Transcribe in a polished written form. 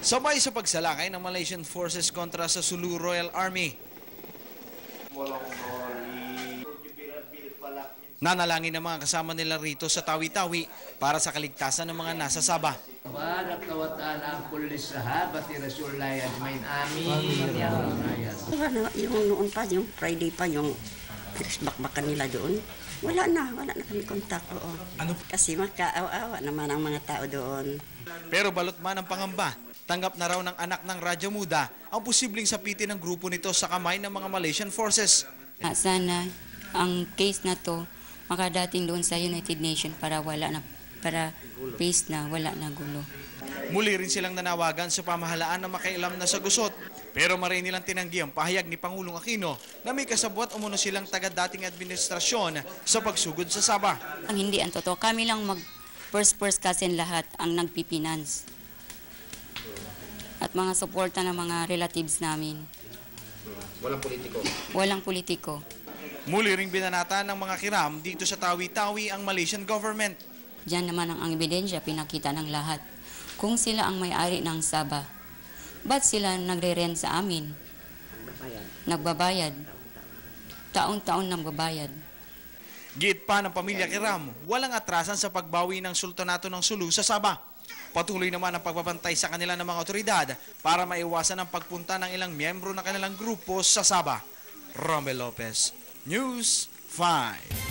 Sabay sa pagsalakay ng Malaysian Forces kontra sa Sulu Royal Army. Nanalangin ng mga kasama nila rito sa Tawi-Tawi para sa kaligtasan ng mga nasa Sabah. Barak kawataan ang pulis sahabat ni Rasul Layan main amin. Yung noon pa, yung Friday pa, yung bakbakan nila doon. Wala na kami kontak. Oo. Ano? Kasi makaawa naman ang mga tao doon. Pero balot man ang pangamba, tanggap na raw ng anak ng Radyo Muda ang posibleng sapitin ng grupo nito sa kamay ng mga Malaysian Forces. Sana ang case na to makadating doon sa United Nations para peace na, wala na gulo. Muli rin silang nanawagan sa pamahalaan na makialam na sa gusot. Pero maray nilang tinanggi ang pahayag ni Pangulong Aquino na may kasabwat umuno silang taga-dating administrasyon sa pagsugod sa Sabah. Ang hindi ang totoo, kami lang first kasi lahat ang nagpipinance. At mga suporta ng mga relatives namin. Walang politiko. Walang politiko. Muli ring binanata ng mga kiram dito sa Tawi-Tawi ang Malaysian government. Diyan naman ang ebidensya, pinakita ng lahat. Kung sila ang may-ari ng Sabah, ba't sila nagre-rent sa amin? Nagbabayad. Taon-taon nagbabayad. Giit pa ng pamilya Kiram, walang atrasan sa pagbawi ng sultanato ng Sulu sa Sabah. Patuloy naman ang pagbabantay sa kanila ng mga otoridad para maiwasan ang pagpunta ng ilang miyembro ng kanilang grupo sa Sabah. Romel Lopez, News 5.